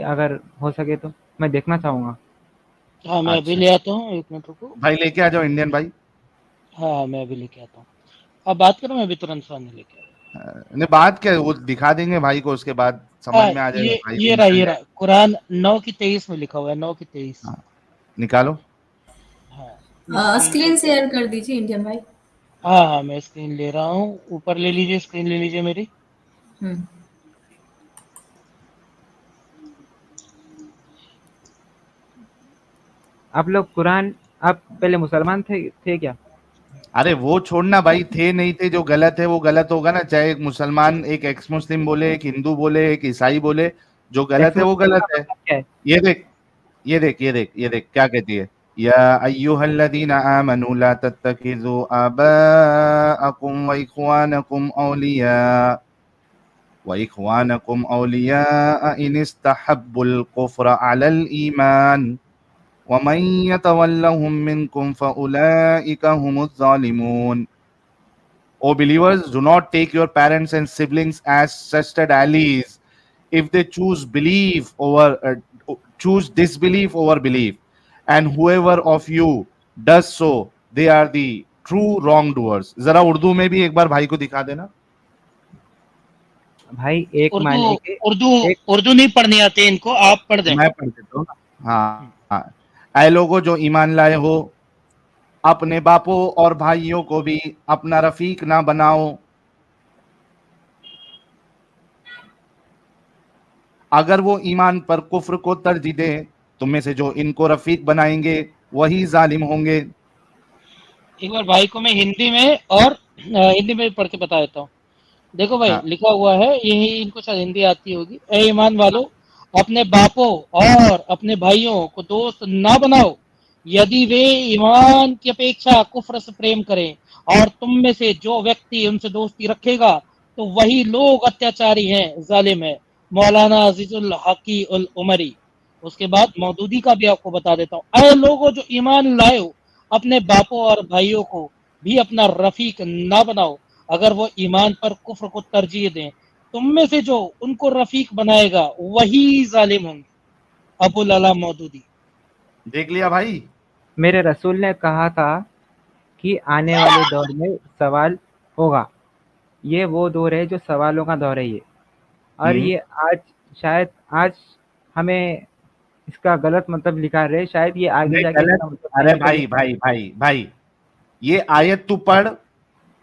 अगर हो सके तो मैं देखना चाहूंगा। हाँ, मैं अभी अच्छा ले आता हूँ, 1 मिनट रुको। भाई, लेके आ जाओ इंडियन भाई। हाँ, मैं अभी लेके आता हूँ। आप बात करो, मैं अभी तुरंत सामने लेके आता नहीं, बात क्या है, वो दिखा देंगे भाई को, उसके बाद हूँ। समझ हाँ, में आ जाएगा, ये भाई को ये रहा, निकल ये जाए। रहा। कुरान 9 की 23 में लिखा हुआ है, 9 की 23। हाँ, निकालो। हाँ, मैं स्क्रीन स्क्रीन को, शेयर कर दीजिए इंडियन भाई। हाँ, हाँ, मैं स्क्रीन ले रहा हूँ। ऊपर ले लीजिए, स्क्रीन ले लीजिए मेरी। हम्म। आप लोग कुरान, आप पहले मुसलमान थे क्या? अरे वो छोड़ना भाई, थे नहीं थे, जो गलत है वो गलत होगा ना, चाहे एक मुसलमान, एक एक्स मुस्लिम बोले, एक हिंदू बोले, एक ईसाई बोले, जो गलत एक्स है वो मुस्लिम गलत का है। मतलब क्या है? ये देख, ये देख, ये देख, ये देख क्या कहती है। या अय्युहल्लज़ीना आमनू ला तत्तखिज़ू आबाअकुम व इख्वानकुम औलिया इन इस्तहब्बुल कुफ्र अलल ईमान वमन यतवल्लहुम मिनकुम फउलाइका हुमुज़ ज़ालिमून। O believers, do not take your parents and siblings as trusted allies if they choose disbelief over belief, and whoever of you does so, they are the true wrongdoers. जरा उर्दू में भी एक बार भाई को दिखा देना। भाई एक उर्दू मानिए कि उर्दू एक उर्दू नहीं पढ़नी आती इनको, आप पढ़ दें। मैं पढ़ देता हूँ ना। हाँ हाँ, ऐ लोगों जो ईमान लाए हो, अपने बापों और भाइयों को भी अपना रफीक ना बनाओ। अगर वो ईमान पर कुफ्र को तरजीह दें, तुम में से जो इनको रफीक बनाएंगे वही जालिम होंगे। एक बार भाई को मैं हिंदी में और हिंदी में पढ़ के बता देता हूँ। देखो भाई, हाँ लिखा हुआ है, यही इनको शायद हिंदी आती होगी। ए ईमान वालों, अपने बापों और अपने भाइयों को दोस्त ना बनाओ, यदि वे ईमान की अपेक्षा कुफ्र से प्रेम करें, और तुम में से जो व्यक्ति उनसे दोस्ती रखेगा तो वही लोग अत्याचारी हैं, जालिम है। मौलाना अजीजुल हकी उल उमरी। उसके बाद मौदूदी का भी आपको बता देता हूँ। ऐ लोगों जो ईमान लाए हो, अपने बापों और भाइयों को भी अपना रफीक ना बनाओ, अगर वो ईमान पर कुफ्र को तरजीह दें, तुम में से जो उनको रफीक बनाएगा वही जालिम होंगे। अबुल अला मौदूदी। देख लिया भाई। मेरे रसूल ने कहा था कि आने वाले दौर में सवाल होगा। ये वो दौर है जो सवालों का दौर है ये। और हम्म ये आज शायद आज हमें इसका गलत मतलब लिखा रहे, शायद ये आगे नहीं जाके गलत। इसका मतलब अरे सही निकल भाई भाई भाई भाई, ये आयत तू पढ़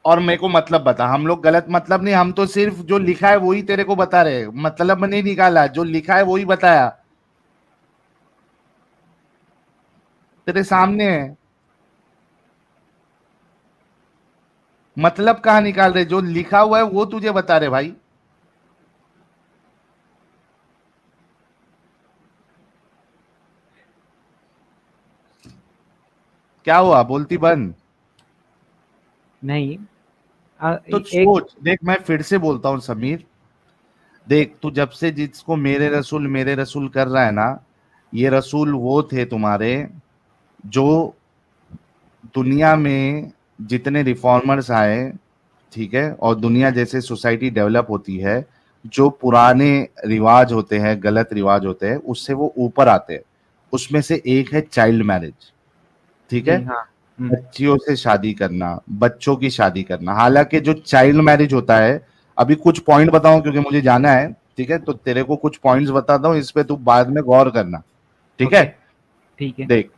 और मेरे को मतलब बता। हम लोग गलत मतलब नहीं, हम तो सिर्फ जो लिखा है वही तेरे को बता रहे हैं, मतलब नहीं निकाला, जो लिखा है वही बताया, तेरे सामने है। मतलब कहाँ निकाल रहे, जो लिखा हुआ है वो तुझे बता रहे भाई। क्या हुआ, बोलती बंद? नहीं। तो एक सोच देख, मैं फिर से बोलता हूँ समीर, देख तू जब से जिसको मेरे रसूल कर रहा है ना, ये रसूल वो थे तुम्हारे जो दुनिया में जितने रिफॉर्मर्स आए, ठीक है, और दुनिया जैसे सोसाइटी डेवलप होती है, जो पुराने रिवाज होते हैं, गलत रिवाज होते हैं, उससे वो ऊपर आते हैं। उसमें से एक है चाइल्ड मैरिज, ठीक है, जी हाँ। बच्चियों से शादी करना, बच्चों की शादी करना। हालांकि जो चाइल्ड मैरिज होता है, अभी कुछ पॉइंट बताऊं क्योंकि मुझे जाना है, ठीक है, तो तेरे को कुछ पॉइंट्स बताता हूँ, इस पे तू बाद में गौर करना, ठीक है। ओके, ठीक है। देख,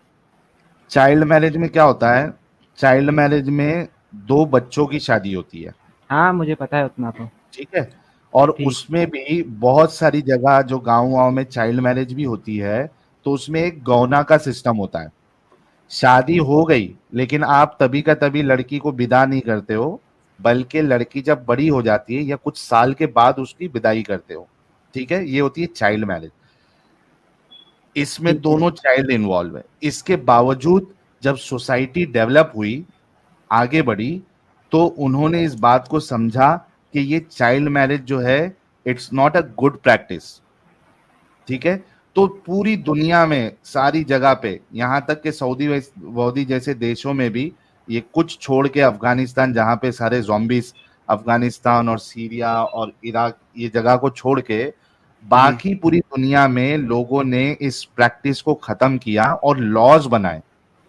चाइल्ड मैरिज में क्या होता है, चाइल्ड मैरिज में दो बच्चों की शादी होती है, हाँ, मुझे पता है उतना तो। ठीक है, और ठीक। उसमें भी बहुत सारी जगह जो गाँव गाँव में चाइल्ड मैरिज भी होती है, तो उसमें एक गौना का सिस्टम होता है। शादी हो गई लेकिन आप तभी का तभी लड़की को विदा नहीं करते हो, बल्कि लड़की जब बड़ी हो जाती है या कुछ साल के बाद उसकी विदाई करते हो, ठीक है, ये होती है चाइल्ड मैरिज। इसमें ठीक है। दोनों चाइल्ड इन्वॉल्व है। इसके बावजूद जब सोसाइटी डेवलप हुई, आगे बढ़ी, तो उन्होंने इस बात को समझा कि ये चाइल्ड मैरिज जो है, it's not a good practice, ठीक है। तो पूरी दुनिया में सारी जगह पे, यहां तक कि सऊदी जैसे देशों में भी, ये कुछ छोड़ के अफगानिस्तान जहां पे सारे zombies, अफगानिस्तान और सीरिया और इराक, ये जगह को छोड़ के जी। बाकी पूरी दुनिया में लोगों ने इस प्रैक्टिस को खत्म किया और लॉज बनाए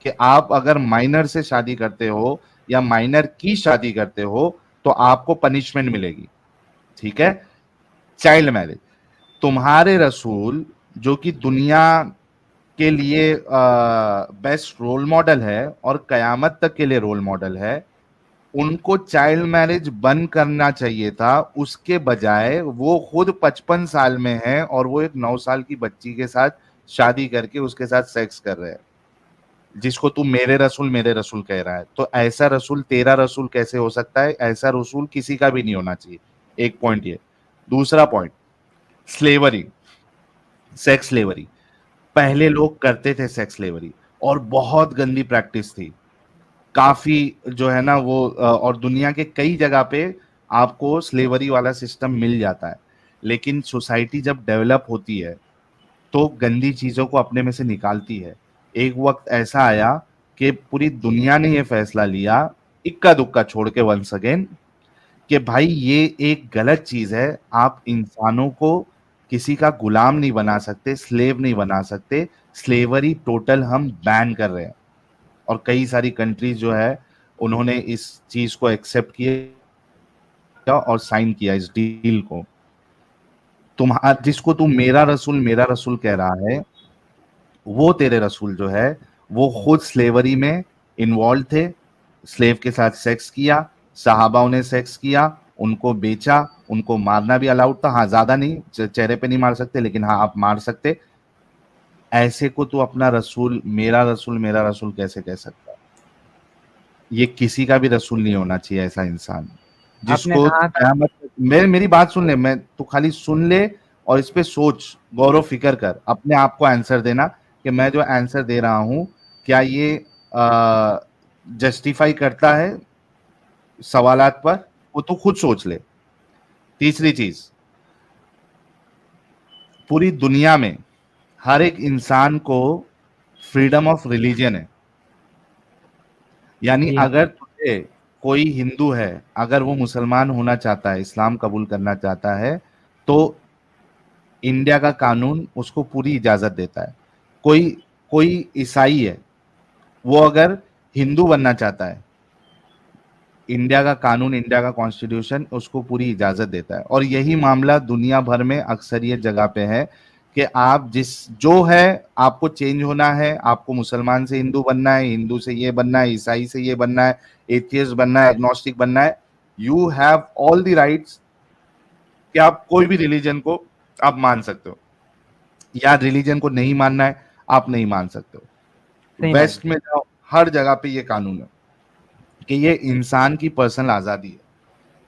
कि आप अगर माइनर से शादी करते हो या माइनर की शादी करते हो तो आपको पनिशमेंट मिलेगी, ठीक है। चाइल्ड मैरिज, तुम्हारे रसूल जो कि दुनिया के लिए बेस्ट रोल मॉडल है और कयामत तक के लिए रोल मॉडल है, उनको चाइल्ड मैरिज बंद करना चाहिए था। उसके बजाय वो खुद 55 साल में है और वो एक 9 साल की बच्ची के साथ शादी करके उसके साथ सेक्स कर रहे हैं, जिसको तू मेरे रसूल कह रहा है। तो ऐसा रसूल तेरा रसूल कैसे हो सकता है? ऐसा रसूल किसी का भी नहीं होना चाहिए। एक पॉइंट ये। दूसरा पॉइंट, स्लेवरी, सेक्स स्लेवरी। पहले लोग करते थे सेक्स स्लेवरी, और बहुत गंदी प्रैक्टिस थी, काफी जो है ना वो और दुनिया के कई जगह पे आपको स्लेवरी वाला सिस्टम मिल जाता है। लेकिन सोसाइटी जब डेवलप होती है तो गंदी चीजों को अपने में से निकालती है। एक वक्त ऐसा आया कि पूरी दुनिया ने ये फैसला लिया, इक्का दुक्का छोड़ के, वंस अगेन, कि भाई ये एक गलत चीज है। आप इंसानों को किसी का गुलाम नहीं बना सकते, स्लेव नहीं बना सकते। स्लेवरी टोटल हम बैन कर रहे हैं, और कई सारी कंट्रीज जो है उन्होंने इस चीज को एक्सेप्ट किया और साइन किया इस डील को। जिसको तुम मेरा रसूल कह रहा है, वो तेरे रसूल जो है वो खुद स्लेवरी में इन्वॉल्व थे, स्लेव के साथ सेक्स किया, सहाबाओं ने सेक्स किया, उनको बेचा, उनको मारना भी अलाउड था। हाँ, ज्यादा नहीं, चेहरे पे नहीं मार सकते, लेकिन हाँ आप मार सकते। ऐसे को तू अपना रसूल, मेरा रसूल कैसे कह सकता है? ये किसी का भी रसूल नहीं होना चाहिए ऐसा इंसान, आपने जिसको कहा था, कयामत, मेरी बात सुन ले, मैं तू खाली सुन ले और इस पे सोच, गौरव फिक्र कर, अपने आप को आंसर देना कि मैं जो आंसर दे रहा हूं क्या ये जस्टिफाई करता है सवालात पर, वो तू खुद सोच ले। तीसरी चीज, पूरी दुनिया में हर एक इंसान को फ्रीडम ऑफ रिलीजन है। यानी जी हाँ, अगर तुझे कोई हिंदू है, अगर वो मुसलमान होना चाहता है, इस्लाम कबूल करना चाहता है, तो इंडिया का कानून उसको पूरी इजाजत देता है। कोई कोई ईसाई है, वो अगर हिंदू बनना चाहता है, इंडिया का कानून, इंडिया का कॉन्स्टिट्यूशन उसको पूरी इजाजत देता है। और यही मामला दुनिया भर में अक्सरियत जगह पे है कि आप जिस जो है, आपको चेंज होना है, आपको मुसलमान से हिंदू बनना है, हिंदू से ये बनना है, ईसाई से ये बनना है, एथियस्ट बनना है, एग्नोस्टिक बनना है, you have all the rights कि आप कोई भी रिलीजन को आप मान सकते हो, या रिलीजन को नहीं मानना है आप नहीं मान सकते हो। सही बात वेस्ट में जाओ, हर जगह पे ये कानून है कि ये इंसान की पर्सनल आजादी है।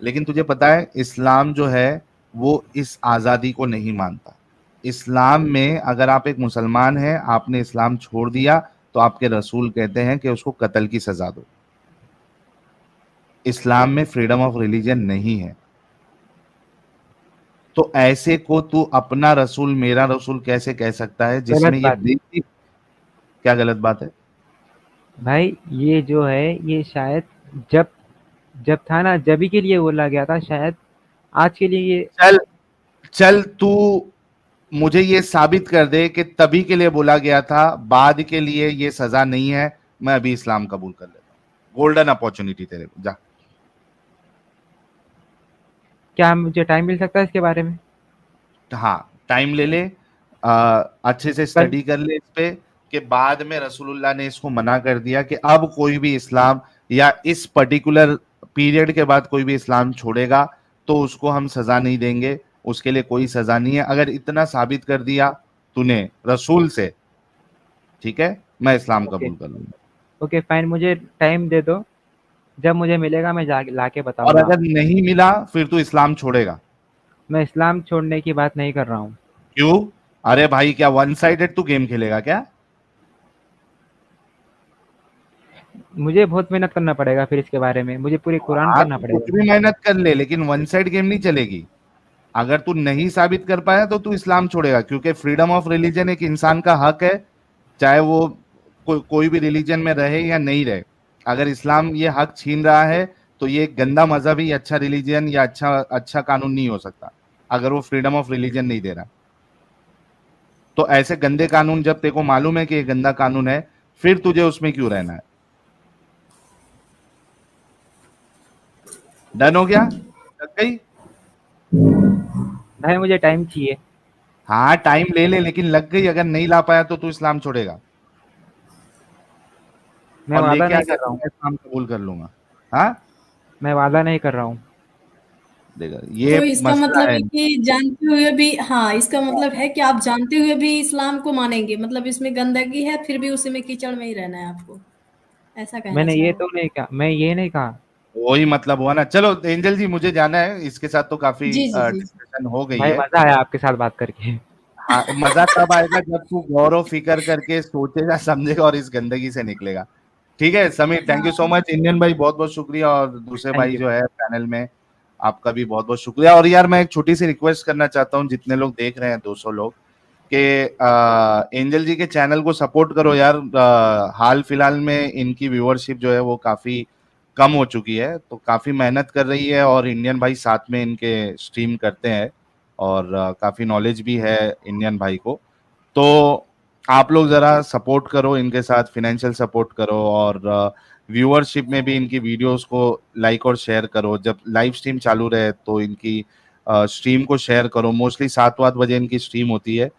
लेकिन तुझे पता है इस्लाम जो है वो इस आजादी को नहीं मानता। इस्लाम में अगर आप एक मुसलमान हैं, आपने इस्लाम छोड़ दिया, तो आपके रसूल कहते हैं कि उसको कत्ल की सजा दो। इस्लाम में फ्रीडम ऑफ रिलीजन नहीं है। तो ऐसे को तू अपना रसूल, मेरा रसूल कैसे कह सकता है, गलत जिसमें ये बात है। बेसिक, क्या गलत बात है? भाई ये जो है ये शायद जब जब था ना, जब ही के लिए बोला गया था, शायद आज के लिए ये चल चल, तू मुझे ये साबित कर दे कि तभी के लिए बोला गया था, बाद के लिए ये सजा नहीं है। मैं अभी इस्लाम कबूल कर लेता हूँ, गोल्डन अपॉर्चुनिटी तेरे को, जा। क्या मुझे टाइम मिल सकता है इसके बारे में? हाँ, टाइम ले ले, अच्छे से कल स्टडी कर ले इस पे, कि बाद में रसूलुल्लाह ने इसको मना कर दिया कि अब कोई भी इस्लाम, या इस पर्टिकुलर पीरियड के बाद कोई भी इस्लाम छोड़ेगा तो उसको हम सजा नहीं देंगे, उसके लिए कोई सजा नहीं है। अगर इतना साबित कर दिया तूने रसूल से, ठीक है, मैं इस्लाम ओके, कबूल कर लूंगा। ओके फाइन, मुझे टाइम दे दो, जब मुझे मिलेगा मैं जा ला के और बताऊंगा अगर आपको। नहीं मिला फिर तू इस्लाम छोड़ेगा? मैं इस्लाम छोड़ने की बात नहीं कर रहा हूँ। क्यों? अरे भाई, क्या वन साइडेड तू गेम खेलेगा क्या? मुझे बहुत मेहनत करना पड़ेगा फिर इसके बारे में, मुझे पूरी कुरान हाँ, पढ़ना तू कुछ पड़ेगा। भी मेहनत कर ले, लेकिन वन साइड गेम नहीं चलेगी। अगर तू नहीं साबित कर पाया तो तू इस्लाम छोड़ेगा, क्योंकि फ्रीडम ऑफ रिलीजन एक इंसान का हक है, चाहे वो कोई भी रिलीजन में रहे या नहीं रहे। अगर इस्लाम ये हक छीन रहा है तो ये एक गंदा मजहब ही अच्छा रिलीजन या अच्छा अच्छा कानून नहीं हो सकता, अगर वो फ्रीडम ऑफ रिलीजन नहीं दे रहा। तो ऐसे गंदे कानून जब तेरे को मालूम है कि ये गंदा कानून है, फिर तुझे उसमें क्यों रहना है? डन हो गया? लग गई? भाई मुझे टाइम चाहिए। हाँ, टाइम ले ले, लेकिन लग गई। अगर नहीं ला पाया तो तू इस्लाम छोड़ेगा, मैं और वादा लेके आ नहीं गया कर रहा तो हूँ। मैं इस्लाम कबूल कर लूंगा। हाँ, मैं वादा नहीं कर रहा हूँ। देखा, तो ये इसका मसला मतलब है। है कि जानते हुए भी, हाँ, इसका मतलब है कि आप जानते हुए भी इस्लाम को मानेंगे, मतलब इसमें गंदगी है फिर भी उसी में कीचड़ में ही रहना है आपको, ऐसा कहना मैंने चाह ये रहे तो हैं। नहीं कहा, मैं ये नहीं कहा। वही मतलब हुआ ना। चलो एंजल जी, मुझे जाना है, इसके साथ तो काफी जी जी जी। डिस्कशन हो गई भाई है। मजा आया आपके साथ बात करके। हाँ, मजा तब आएगा जब तू गौरव फिकर करके सोचेगा, समझेगा और इस गंदगी से निकलेगा। ठीक है समीर, थैंक यू सो हाँ मच। इंडियन भाई बहुत बहुत शुक्रिया, और दूसरे थैंक भाई यू। जो है पैनल में, आपका भी बहुत बहुत शुक्रिया। और यार, मैं एक छोटी सी रिक्वेस्ट करना चाहता हूँ, जितने लोग देख रहे हैं, 200 लोग, कि एंजल जी के चैनल को सपोर्ट करो यार। हाल फिलहाल में इनकी व्यूअरशिप जो है वो काफी कम हो चुकी है, तो काफी मेहनत कर रही है, और इंडियन भाई साथ में इनके स्ट्रीम करते हैं, और काफी नॉलेज भी है इंडियन भाई को। तो आप लोग जरा सपोर्ट करो इनके साथ, फाइनेंशियल सपोर्ट करो, और व्यूअरशिप में भी इनकी वीडियोस को लाइक और शेयर करो। जब लाइव स्ट्रीम चालू रहे तो इनकी स्ट्रीम को शेयर करो। मोस्टली 7-8 बजे इनकी स्ट्रीम होती है,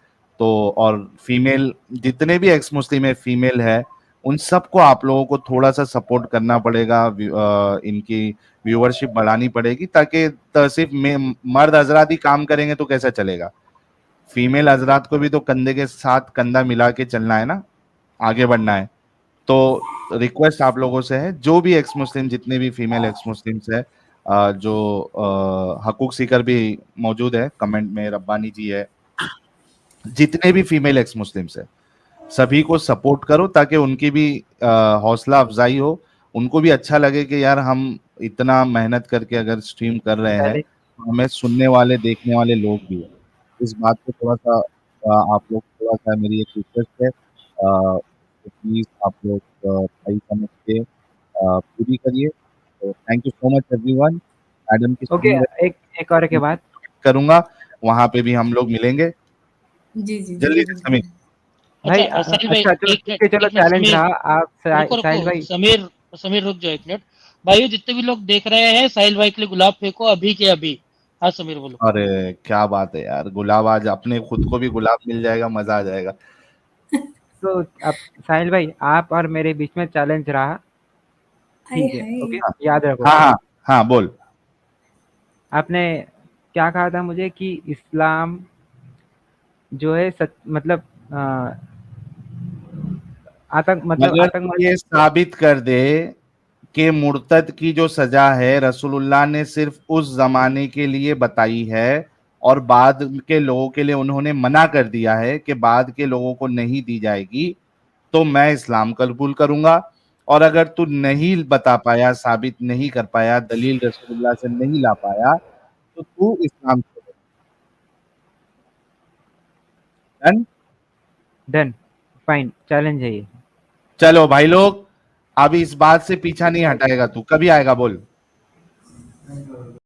तो और फीमेल जितने भी एक्स मुस्लिम है फीमेल है उन सबको आप लोगों को थोड़ा सा सपोर्ट करना पड़ेगा, इनकी व्यूअरशिप बढ़ानी पड़ेगी, ताकि सिर्फ मर्द हजरात ही काम करेंगे तो कैसा चलेगा। फीमेल हजरात को भी तो कंधे के साथ कंधा मिला के चलना है ना, आगे बढ़ना है। तो रिक्वेस्ट आप लोगों से है, जो भी एक्स मुस्लिम जितने भी फीमेल एक्स मुस्लिम्स है, जो हकूक सीकर भी मौजूद है कमेंट में, रब्बानी जी है, जितने भी फीमेल एक्स मुस्लिम्स है सभी को सपोर्ट करो ताकि उनकी भी हौसला अफजाई हो, उनको भी अच्छा लगे कि यार हम इतना मेहनत करके अगर स्ट्रीम कर रहे हैं पहले तो हमें सुनने वाले देखने वाले लोग भी हैं। इस बात को थोड़ा सा आप लोग थोड़ा सा मेरी एक रिक्वेस्ट है, तो प्लीज आप लोग सही समझ के पूरी करिए। तो thank you so much everyone. Madam की ओके, स्क्रीन एक और के बाद करूंगा, वहां पे भी हम लोग मिलेंगे जी जी जल्दी जरूर से बिल्कुल। समीर। भाई। अच्छा साहिल भाई, अच्छा चलो एक ठीक है, मिनट चलो एक मिनट चैलेंज समीर, रहा। आप रुको साहिल रुको भाई। समीर, समीर रुक जाओ एक मिनट। भाइयों जितने भी लोग देख रहे हैं, साहिल भाई के लिए गुलाब फेंको अभी के अभी। हाँ समीर बोलो। अरे क्या बात है यार, गुलाब आज अपने खुद को भी गुलाब मिल जाएगा, मजा आ जाएगा। तो अब साहिल भाई, आप और मेरे बीच में चैलेंज रहा। हाय ठीक है, हाय। ओके, याद रखो। हाँ हाँ हाँ बोल। आपने क्या कहा था मुझे कि इस्लाम जो है सच मतलब अगर तू आतंकवाद। ये साबित कर दे कि मुर्तद की जो सजा है रसूलुल्लाह ने सिर्फ उस जमाने के लिए बताई है और बाद के लोगों के लिए उन्होंने मना कर दिया है कि बाद के लोगों को नहीं दी जाएगी, तो मैं इस्लाम कबूल करूंगा। और अगर तू नहीं बता पाया, साबित नहीं कर पाया, दलील रसूलुल्लाह से नहीं ला पाया, तो तू इस्लाम छोड़। डन? डन, फाइन, चैलेंज है ये। चलो भाई लोग, अब इस बात से पीछा नहीं हटाएगा तू, कभी आएगा बोल।